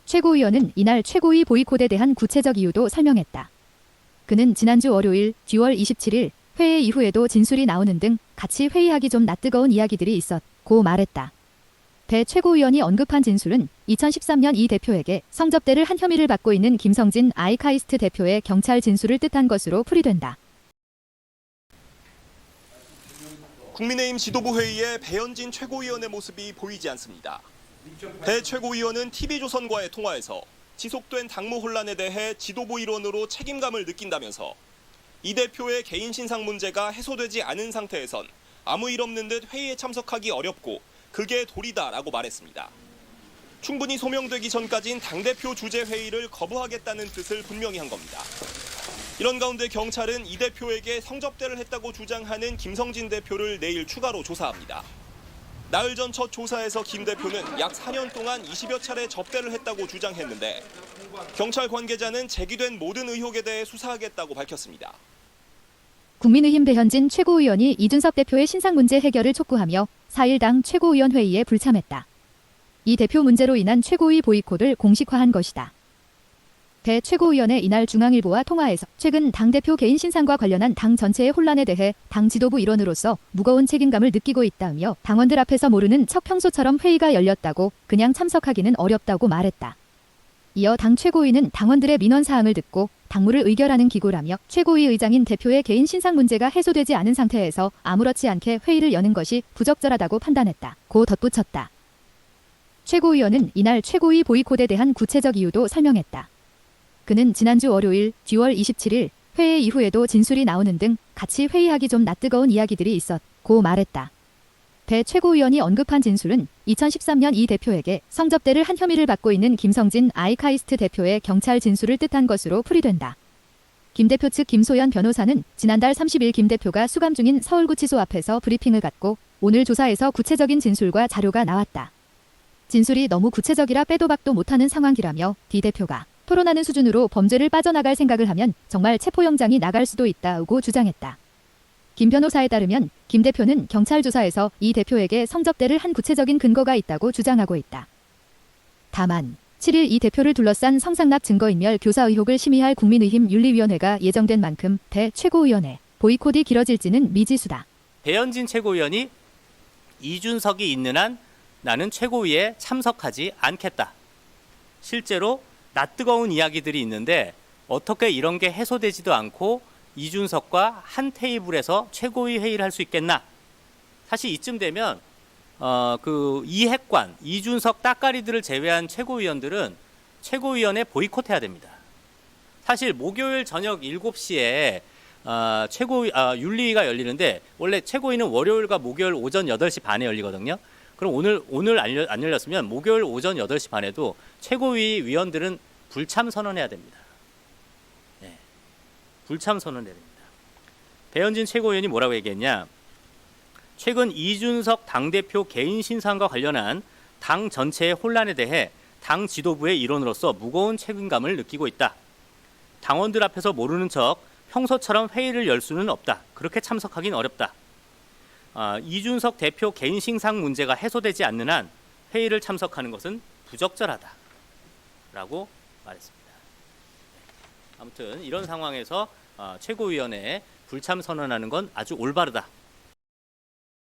최고위원은 이날 최고위 보이콧에 대한 구체적 이유도 설명했다. 그는 지난주 월요일 10월 27일 회의 이후에도 진술이 나오는 등 같이 회의하기 좀 낯뜨거운 이야기들이 있었고 말했다. 배 최고위원이 언급한 진술은 2013년 이 대표에게 성접대를 한 혐의를 받고 있는 김성진 아이카이스트 대표의 경찰 진술을 뜻한 것으로 풀이된다. 국민의힘 지도부 회의에 배현진 최고위원의 모습이 보이지 않습니다. 배 최고위원은 TV조선과의 통화에서 지속된 당무 혼란에 대해 지도부 일원으로 책임감을 느낀다면서 이 대표의 개인 신상 문제가 해소되지 않은 상태에선 아무 일 없는 듯 회의에 참석하기 어렵고 그게 도리다라고 말했습니다. 충분히 소명되기 전까진 당대표 주재 회의를 거부하겠다는 뜻을 분명히 한 겁니다. 이런 가운데 경찰은 이 대표에게 성접대를 했다고 주장하는 김성진 대표를 내일 추가로 조사합니다. 나흘 전 첫 조사에서 김 대표는 약 4년 동안 20여 차례 접대를 했다고 주장했는데 경찰 관계자는 제기된 모든 의혹에 대해 수사하겠다고 밝혔습니다. 국민의힘 배현진 최고위원이 이준석 대표의 신상 문제 해결을 촉구하며 4일 당 최고위원 회의에 불참했다. 이 대표 문제로 인한 최고위 보이콧을 공식화한 것이다. 배 최고위원의 이날 중앙일보와 통화에서 최근 당대표 개인 신상과 관련한 당 전체의 혼란에 대해 당 지도부 일원으로서 무거운 책임감을 느끼고 있다며 당원들 앞에서 모르는 척 평소처럼 회의가 열렸다고 그냥 참석하기는 어렵다고 말했다. 이어 당 최고위는 당원들의 민원사항을 듣고 당무를 의결하는 기구라며 최고위 의장인 대표의 개인 신상 문제가 해소되지 않은 상태에서 아무렇지 않게 회의를 여는 것이 부적절하다고 판단했다. 고 덧붙였다. 최고위원은 이날 최고위 보이콧에 대한 구체적 이유도 설명했다. 그는 지난주 월요일 10월 27일 회의 이후에도 진술이 나오는 등 같이 회의하기 좀 낯뜨거운 이야기들이 있었고 말했다. 배 최고위원이 언급한 진술은 2013년 이 대표에게 성접대를 한 혐의를 받고 있는 김성진 아이카이스트 대표의 경찰 진술을 뜻한 것으로 풀이된다. 김 대표 측 김소연 변호사는 지난달 30일 김 대표가 수감 중인 서울구치소 앞에서 브리핑을 갖고 오늘 조사에서 구체적인 진술과 자료가 나왔다. 진술이 너무 구체적이라 빼도 박도 못하는 상황이라며 디 대표가 토론하는 수준으로 범죄를 빠져나갈 생각을 하면 정말 체포영장이 나갈 수도 있다고 주장했다. 김 변호사에 따르면 김 대표는 경찰 조사에서 이 대표에게 성접대를 한 구체적인 근거가 있다고 주장하고 있다. 다만 7일 이 대표를 둘러싼 성상납 증거인멸 교사 의혹을 심의할 국민의힘 윤리위원회가 예정된 만큼 배 최고위원회 보이콧이 길어질지는 미지수다. 배현진 최고위원이 이준석이 있는 한 나는 최고위에 참석하지 않겠다. 실제로 낯뜨거운 이야기들이 있는데 어떻게 이런 게 해소되지도 않고 이준석과 한 테이블에서 최고위 회의를 할 수 있겠나? 사실 이쯤 되면 그 이핵관, 이준석 따까리들을 제외한 최고위원들은 최고위원회 보이콧해야 됩니다. 사실 목요일 저녁 7시에 윤리위가 열리는데 원래 최고위는 월요일과 목요일 오전 8시 반에 열리거든요. 그럼 오늘 안 열렸으면 목요일 오전 8시 반에도 최고위 위원들은 불참 선언해야 됩니다. 네, 불참 선언해야 됩니다. 배현진 최고위원이 뭐라고 얘기했냐? 최근 이준석 당대표 개인 신상과 관련한 당 전체의 혼란에 대해 당 지도부의 일원으로서 무거운 책임감을 느끼고 있다. 당원들 앞에서 모르는 척 평소처럼 회의를 열 수는 없다. 그렇게 참석하긴 어렵다. 이준석 대표 개인 신상 문제가 해소되지 않는 한 회의를 참석하는 것은 부적절하다 라고 말했습니다. 아무튼 이런 상황에서 최고위원회에 불참 선언하는 건 아주 올바르다